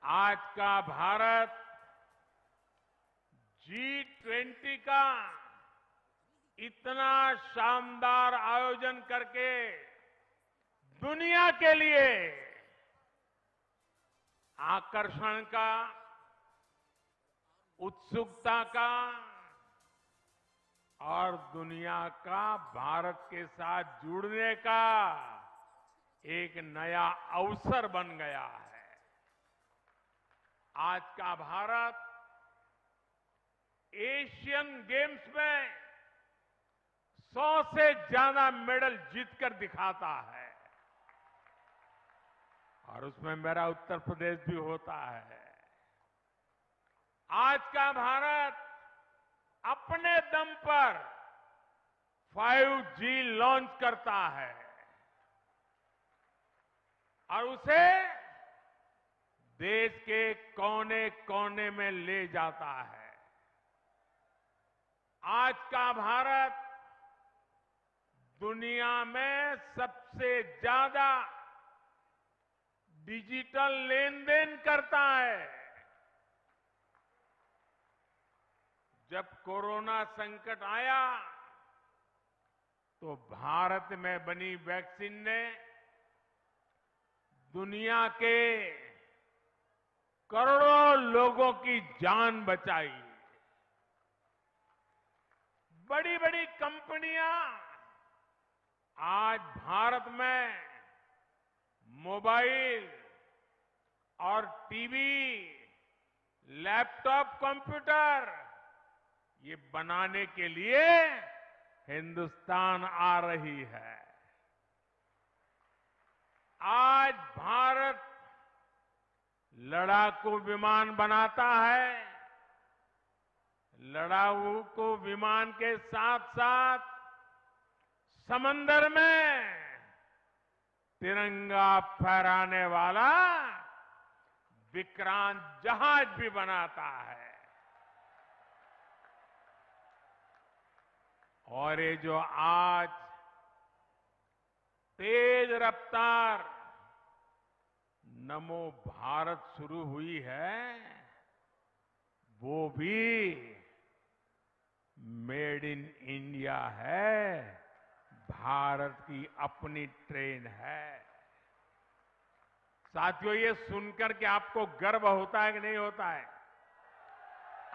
आज का भारत G20 का इतना शानदार आयोजन करके दुनिया के लिए आकर्षण का, उत्सुकता का और दुनिया का भारत के साथ जुड़ने का एक नया अवसर बन गया है। आज का भारत एशियन गेम्स में 100 से ज्यादा मेडल जीतकर दिखाता है और उसमें मेरा उत्तर प्रदेश भी होता है। आज का भारत अपने दम पर 5G लॉन्च करता है और उसे देश के कोने कोने में ले जाता है। आज का भारत दुनिया में सबसे ज्यादा डिजिटल लेन देन करता है। जब कोरोना संकट आया तो भारत में बनी वैक्सीन ने दुनिया के करोड़ों लोगों की जान बचाई। बड़ी बड़ी कंपनियां आज भारत में मोबाइल और टीवी, लैपटॉप, कंप्यूटर ये बनाने के लिए हिंदुस्तान आ रही है। आज भारत लड़ाकू विमान बनाता है। लड़ाकू विमान के साथ साथ समंदर में तिरंगा फहराने वाला विक्रांत जहाज भी बनाता है। और ये जो आज तेज रफ्तार नमो भारत शुरू हुई है, वो भी मेड इन इंडिया है, भारत की अपनी ट्रेन है। साथियों, ये सुनकर के आपको गर्व होता है कि नहीं होता है?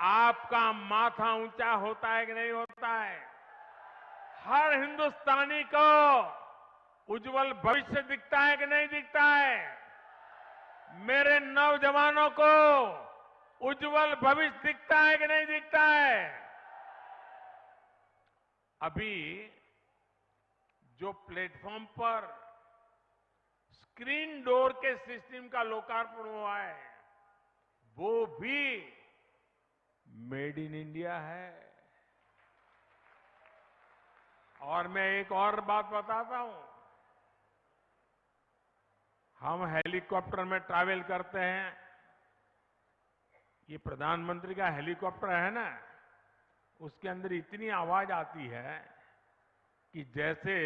आपका माथा ऊंचा होता है कि नहीं होता है? हर हिंदुस्तानी को उज्जवल भविष्य दिखता है कि नहीं दिखता है? मेरे नौजवानों को उज्जवल भविष्य दिखता है कि नहीं दिखता है? अभी जो प्लेटफॉर्म पर स्क्रीन डोर के सिस्टम का लोकार्पण हुआ है, वो भी मेड इन इंडिया है। और मैं एक और बात बताता हूं। हम हेलीकॉप्टर में ट्रैवल करते हैं। ये प्रधानमंत्री का हेलीकॉप्टर है ना, उसके अंदर इतनी आवाज आती है कि जैसे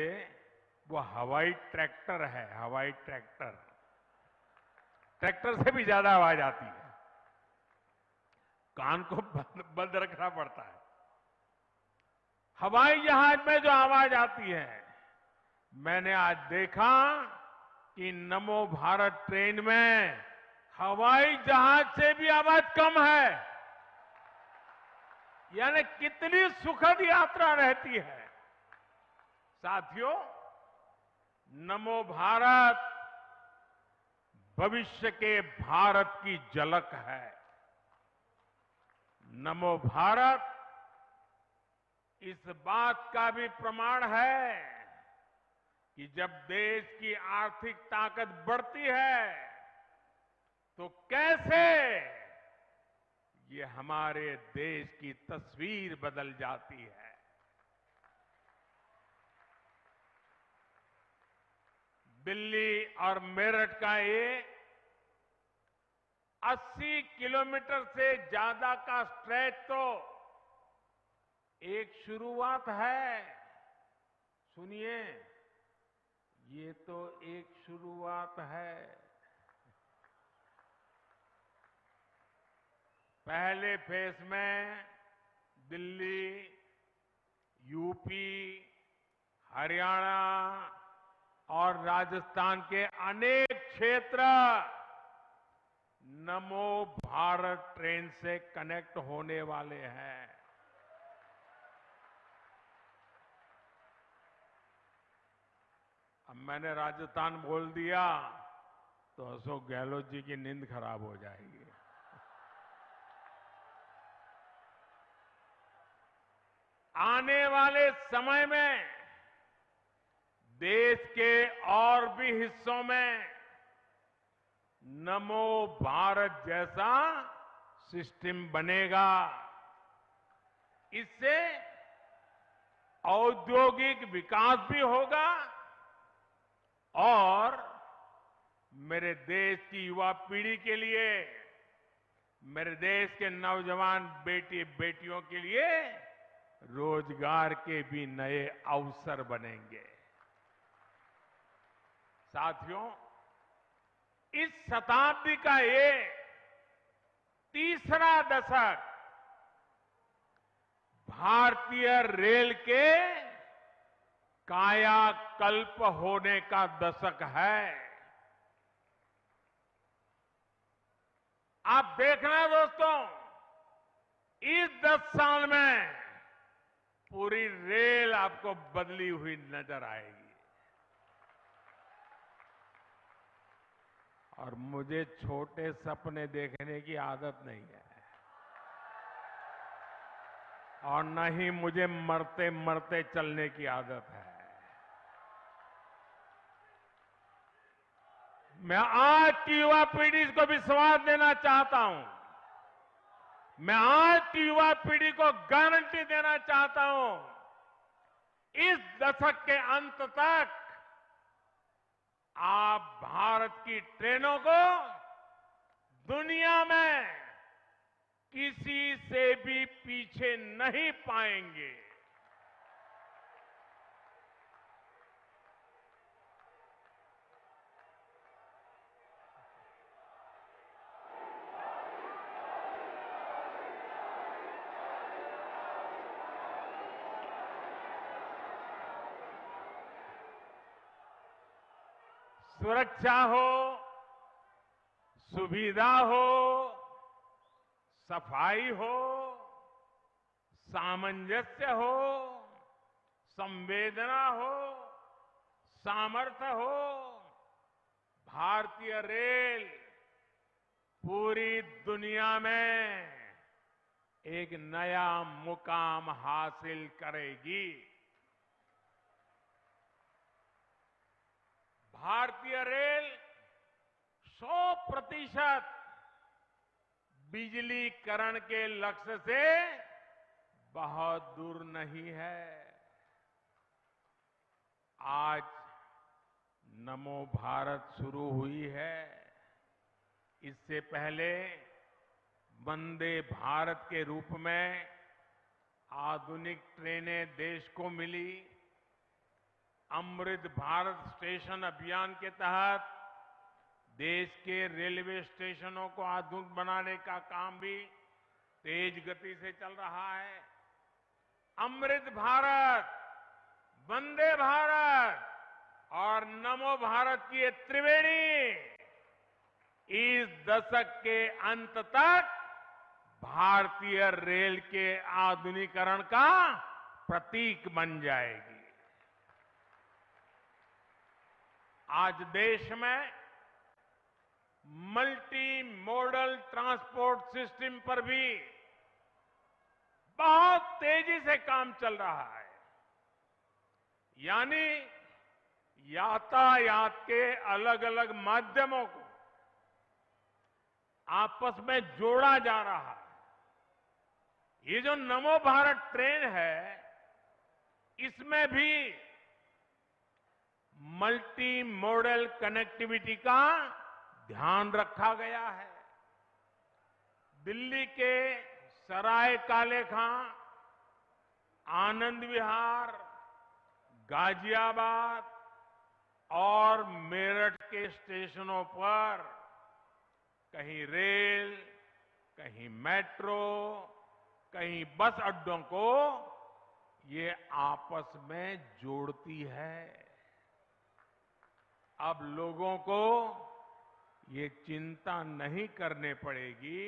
वो हवाई ट्रैक्टर है। हवाई ट्रैक्टर, ट्रैक्टर से भी ज्यादा आवाज आती है। कान को बंद रखना पड़ता है। हवाई जहाज में जो आवाज आती है, मैंने आज देखा कि नमो भारत ट्रेन में हवाई जहाज से भी आवाज कम है। यानी कितनी सुखद यात्रा रहती है। साथियों, नमो भारत भविष्य के भारत की झलक है। नमो भारत इस बात का भी प्रमाण है कि जब देश की आर्थिक ताकत बढ़ती है तो कैसे ये हमारे देश की तस्वीर बदल जाती है। दिल्ली और मेरठ का ये 80 किलोमीटर से ज्यादा का स्ट्रेच तो एक शुरुआत है। सुनिए, ये तो एक शुरुआत है। पहले फेज में दिल्ली, यूपी, हरियाणा और राजस्थान के अनेक क्षेत्र नमो भारत ट्रेन से कनेक्ट होने वाले हैं। अब मैंने राजस्थान बोल दिया तो अशोक गहलोत जी की नींद खराब हो जाएगी। आने वाले समय में देश के और भी हिस्सों में नमो भारत जैसा सिस्टम बनेगा। इससे औद्योगिक विकास भी होगा और मेरे देश की युवा पीढ़ी के लिए, मेरे देश के नौजवान बेटी बेटियों के लिए रोजगार के भी नए अवसर बनेंगे। साथियों, इस शताब्दी का ये तीसरा दशक भारतीय रेल के कायाकल्प होने का दशक है। आप देखना दोस्तों, इस 10 साल में पूरी रेल आपको बदली हुई नजर आएगी। और मुझे छोटे सपने देखने की आदत नहीं है और न ही मुझे मरते मरते चलने की आदत है। मैं आज की युवा पीढ़ी को विश्वास देना चाहता हूं। मैं आज की युवा पीढ़ी को गारंटी देना चाहता हूं, इस दशक के अंत तक आप भारत की ट्रेनों को दुनिया में किसी से भी पीछे नहीं पाएंगे। सुरक्षा हो, सुविधा हो, सफाई हो, सामंजस्य हो, संवेदना हो, सामर्थ्य हो, भारतीय रेल पूरी दुनिया में एक नया मुकाम हासिल करेगी। भारतीय रेल 100% बिजलीकरण के लक्ष्य से बहुत दूर नहीं है। आज नमो भारत शुरू हुई है। इससे पहले वंदे भारत के रूप में आधुनिक ट्रेनें देश को मिली। अमृत भारत स्टेशन अभियान के तहत देश के रेलवे स्टेशनों को आधुनिक बनाने का काम भी तेज गति से चल रहा है। अमृत भारत, वंदे भारत और नमो भारत की ये त्रिवेणी इस दशक के अंत तक भारतीय रेल के आधुनिकीकरण का प्रतीक बन जाएगी। आज देश में मल्टी मॉडल ट्रांसपोर्ट सिस्टम पर भी बहुत तेजी से काम चल रहा है। यानी यातायात के अलग अलग माध्यमों को आपस में जोड़ा जा रहा है। ये जो नमो भारत ट्रेन है, इसमें भी मल्टी मॉडल कनेक्टिविटी का ध्यान रखा गया है। दिल्ली के सराय काले खां, आनंद विहार, गाजियाबाद और मेरठ के स्टेशनों पर कहीं रेल, कहीं मेट्रो, कहीं बस अड्डों को ये आपस में जोड़ती है। अब लोगों को ये चिंता नहीं करने पड़ेगी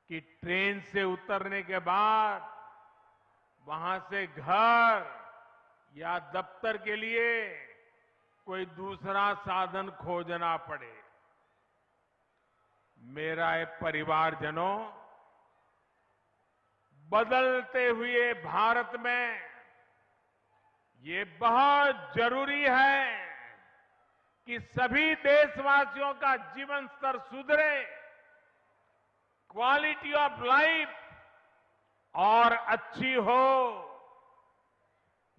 कि ट्रेन से उतरने के बाद वहां से घर या दफ्तर के लिए कोई दूसरा साधन खोजना पड़े। मेरा परिवारजनों, बदलते हुए भारत में ये बहुत जरूरी है कि सभी देशवासियों का जीवन स्तर सुधरे, क्वालिटी ऑफ लाइफ और अच्छी हो,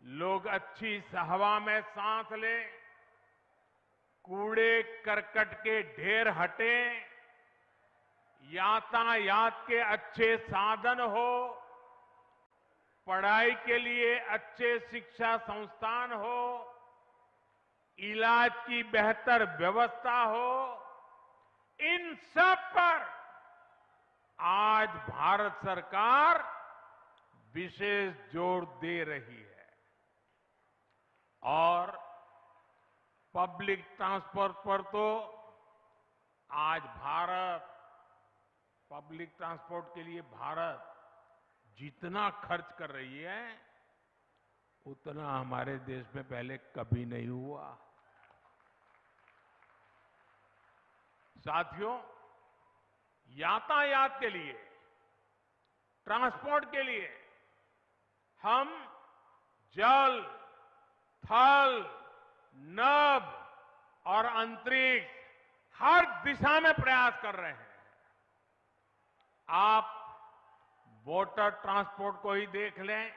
लोग अच्छी हवा में सांस लें, कूड़े करकट के ढेर हटें, यातायात के अच्छे साधन हो, पढ़ाई के लिए अच्छे शिक्षा संस्थान हो, इलाज की बेहतर व्यवस्था हो, इन सब पर आज भारत सरकार विशेष जोर दे रही है। और पब्लिक ट्रांसपोर्ट पर तो आज पब्लिक ट्रांसपोर्ट के लिए भारत जितना खर्च कर रही है उतना हमारे देश में पहले कभी नहीं हुआ। साथियों, यातायात के लिए, ट्रांसपोर्ट के लिए हम जल, थल, नभ और अंतरिक्ष हर दिशा में प्रयास कर रहे हैं। आप वाटर ट्रांसपोर्ट को ही देख लें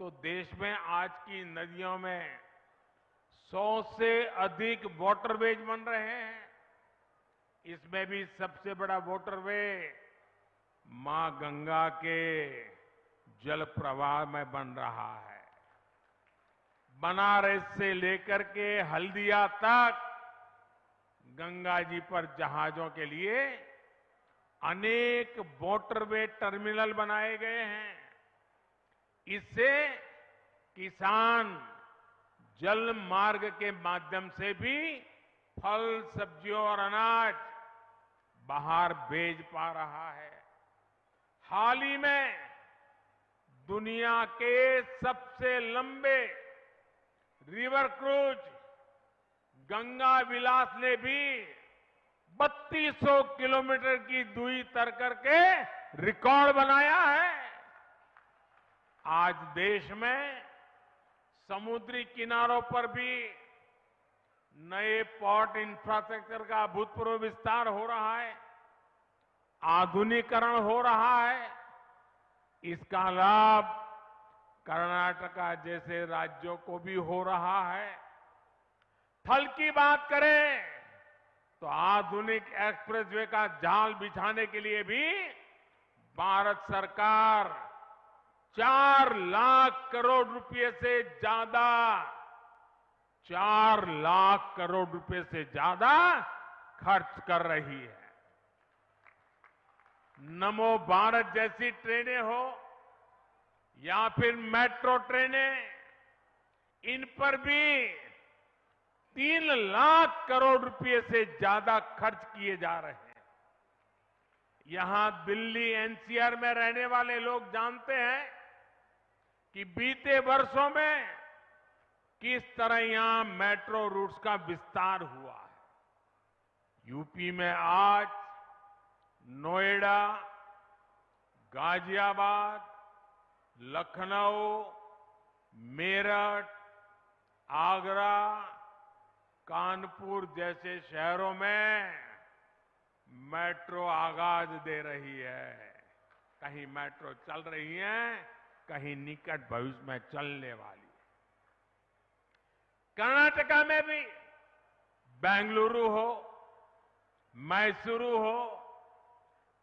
तो देश में आज की नदियों में 100 से अधिक वाटरवेज बन रहे हैं। इसमें भी सबसे बड़ा वाटरवे मां गंगा के जल प्रवाह में बन रहा है। बनारस से लेकर के हल्दिया तक गंगा जी पर जहाजों के लिए अनेक वाटरवे टर्मिनल बनाए गए हैं। इससे किसान जल मार्ग के माध्यम से भी फल, सब्जियों और अनाज बाहर भेज पा रहा है। हाल ही में दुनिया के सबसे लंबे रिवर क्रूज गंगा विलास ने भी 3200 किलोमीटर की दूरी तय करके रिकॉर्ड बनाया है। आज देश में समुद्री किनारों पर भी नए पोर्ट इंफ्रास्ट्रक्चर का अभूतपूर्व विस्तार हो रहा है, आधुनिकीकरण हो रहा है। इसका लाभ कर्नाटका जैसे राज्यों को भी हो रहा है। थल की बात करें तो आधुनिक एक्सप्रेसवे का जाल बिछाने के लिए भी भारत सरकार 4 लाख करोड़ रुपए से ज्यादा 4 लाख करोड़ रुपए से ज्यादा खर्च कर रही है। नमो भारत जैसी ट्रेनें हो या फिर मेट्रो ट्रेनें, इन पर भी 3 लाख करोड़ रुपए से ज्यादा खर्च किए जा रहे हैं। यहां दिल्ली एनसीआर में रहने वाले लोग जानते हैं कि बीते वर्षों में किस तरह यहां मेट्रो रूट्स का विस्तार हुआ है। यूपी में आज नोएडा, गाजियाबाद, लखनऊ, मेरठ, आगरा, कानपुर जैसे शहरों में मेट्रो आगाज दे रही है। कहीं मेट्रो चल रही है, कहीं निकट भविष्य में चलने वाली है। कर्नाटका में भी बेंगलुरु हो, मैसूरू हो,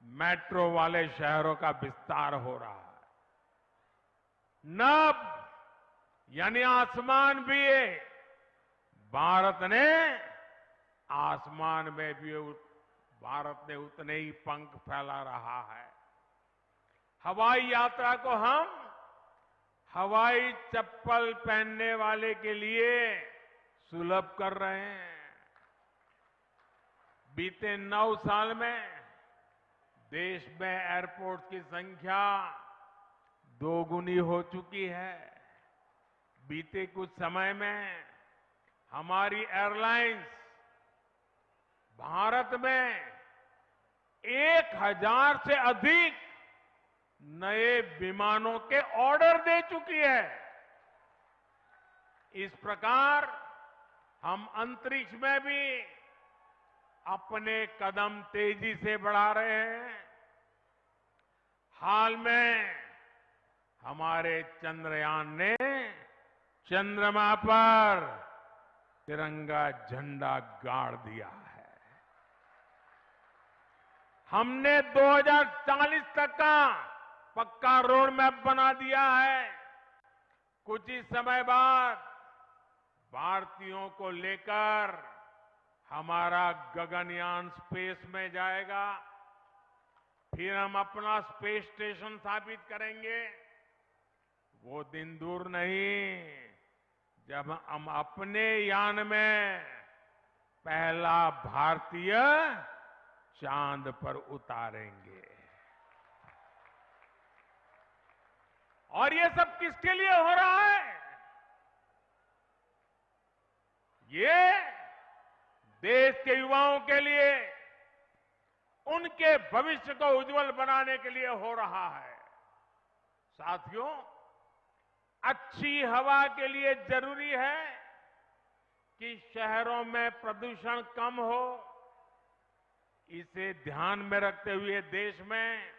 मेट्रो वाले शहरों का विस्तार हो रहा है। नभ यानी आसमान भी भारत ने आसमान में भी भारत ने उतने ही पंख फैला रहा है। हवाई यात्रा को हम हवाई चप्पल पहनने वाले के लिए सुलभ कर रहे हैं। बीते 9 साल में देश में एयरपोर्ट की संख्या दोगुनी हो चुकी है। बीते कुछ समय में हमारी एयरलाइंस भारत में 1000 से अधिक नए विमानों के ऑर्डर दे चुकी है। इस प्रकार हम अंतरिक्ष में भी अपने कदम तेजी से बढ़ा रहे हैं। हाल में हमारे चंद्रयान ने चंद्रमा पर तिरंगा झंडा गाड़ दिया है। हमने 2040 तक का पक्का रोड मैप बना दिया है। कुछ ही समय बाद भारतीयों को लेकर हमारा गगनयान स्पेस में जाएगा। फिर हम अपना स्पेस स्टेशन स्थापित करेंगे। वो दिन दूर नहीं जब हम अपने यान में पहला भारतीय चांद पर उतारेंगे। और ये सब किसके लिए हो रहा है? ये देश के युवाओं के लिए, उनके भविष्य को उज्जवल बनाने के लिए हो रहा है। साथियों, अच्छी हवा के लिए जरूरी है कि शहरों में प्रदूषण कम हो। इसे ध्यान में रखते हुए देश में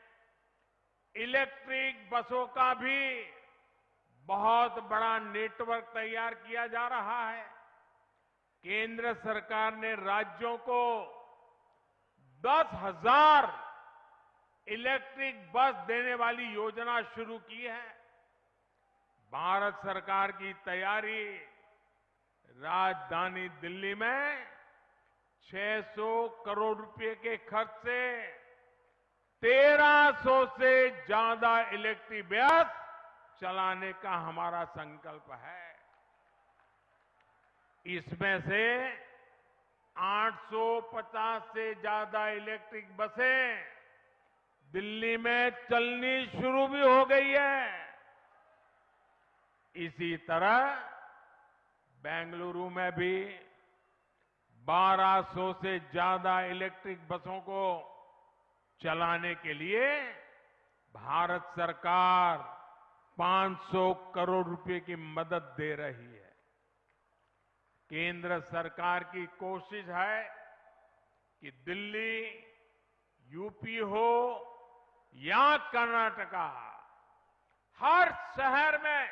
इलेक्ट्रिक बसों का भी बहुत बड़ा नेटवर्क तैयार किया जा रहा है। केंद्र सरकार ने राज्यों को 10,000 इलेक्ट्रिक बस देने वाली योजना शुरू की है। भारत सरकार की तैयारी राजधानी दिल्ली में 600 करोड़ रुपए के खर्च से 1300 से ज्यादा इलेक्ट्रिक बस चलाने का हमारा संकल्प है। इसमें से 850 से ज्यादा इलेक्ट्रिक बसें दिल्ली में चलनी शुरू भी हो गई है। इसी तरह बेंगलुरु में भी 1200 से ज्यादा इलेक्ट्रिक बसों को चलाने के लिए भारत सरकार 500 करोड़ रुपए की मदद दे रही है। केंद्र सरकार की कोशिश है कि दिल्ली, यूपी हो या कर्नाटका, हर शहर में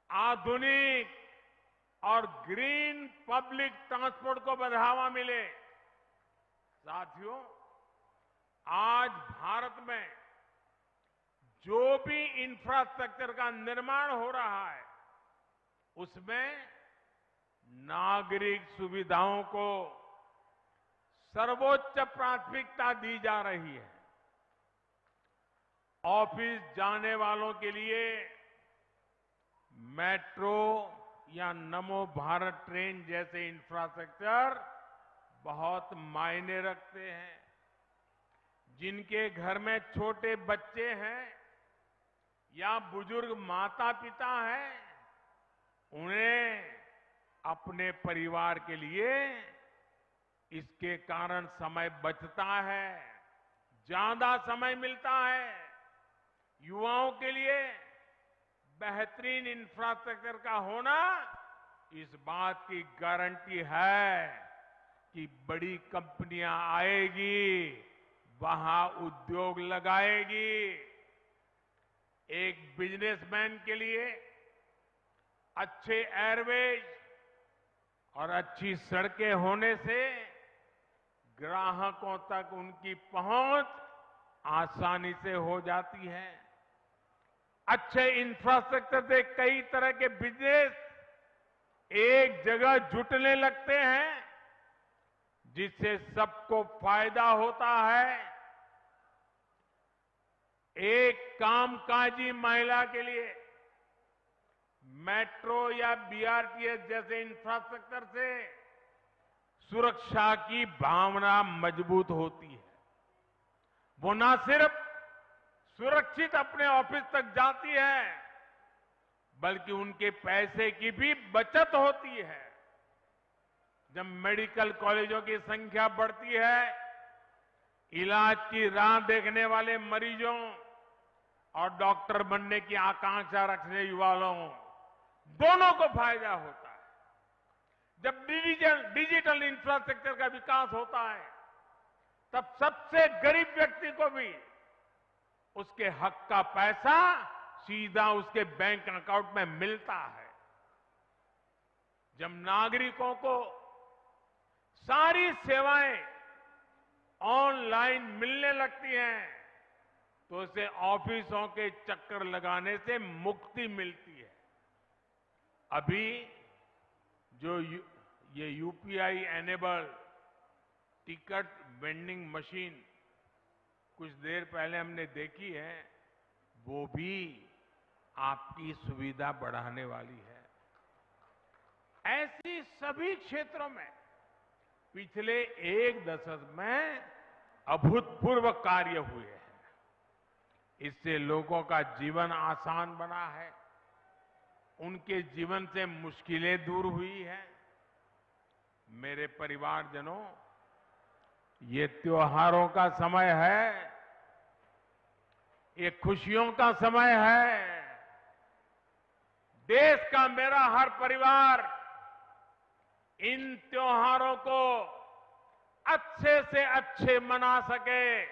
आधुनिक और ग्रीन पब्लिक ट्रांसपोर्ट को बढ़ावा मिले। साथियों, आज भारत में जो भी इंफ्रास्ट्रक्चर का निर्माण हो रहा है, उसमें नागरिक सुविधाओं को सर्वोच्च प्राथमिकता दी जा रही है। ऑफिस जाने वालों के लिए मेट्रो या नमो भारत ट्रेन जैसे इंफ्रास्ट्रक्चर बहुत मायने रखते हैं। जिनके घर में छोटे बच्चे हैं या बुजुर्ग माता पिता हैं, उन्हें अपने परिवार के लिए इसके कारण समय बचता है, ज्यादा समय मिलता है। युवाओं के लिए बेहतरीन इंफ्रास्ट्रक्चर का होना इस बात की गारंटी है कि बड़ी कंपनियां आएगी, वहां उद्योग लगाएगी। एक बिजनेसमैन के लिए अच्छे एयरवेज और अच्छी सड़कें होने से ग्राहकों तक उनकी पहुंच आसानी से हो जाती है। अच्छे इंफ्रास्ट्रक्चर से कई तरह के बिजनेस एक जगह जुटने लगते हैं, जिससे सबको फायदा होता है। एक कामकाजी महिला के लिए मेट्रो या बीआरटीएस जैसे इंफ्रास्ट्रक्चर से सुरक्षा की भावना मजबूत होती है। वो न सिर्फ सुरक्षित अपने ऑफिस तक जाती है, बल्कि उनके पैसे की भी बचत होती है। जब मेडिकल कॉलेजों की संख्या बढ़ती है, इलाज की राह देखने वाले मरीजों और डॉक्टर बनने की आकांक्षा रखने वालों दोनों को फायदा होता है। जब डिजिटल इंफ्रास्ट्रक्चर का विकास होता है, तब सबसे गरीब व्यक्ति को भी उसके हक का पैसा सीधा उसके बैंक अकाउंट में मिलता है। जब नागरिकों को सारी सेवाएं ऑनलाइन मिलने लगती हैं, तो उसे ऑफिसों के चक्कर लगाने से मुक्ति मिलती है। अभी जो ये UPI enable ticket vending machine कुछ देर पहले हमने देखी है, वो भी आपकी सुविधा बढ़ाने वाली है। ऐसी सभी क्षेत्रों में पिछले एक दशक में अभूतपूर्व कार्य हुए हैं। इससे लोगों का जीवन आसान बना है, उनके जीवन से मुश्किलें दूर हुई है। मेरे परिवारजनों, ये त्योहारों का समय है, ये खुशियों का समय है। देश का मेरा हर परिवार इन त्योहारों को अच्छे से अच्छे मना सके,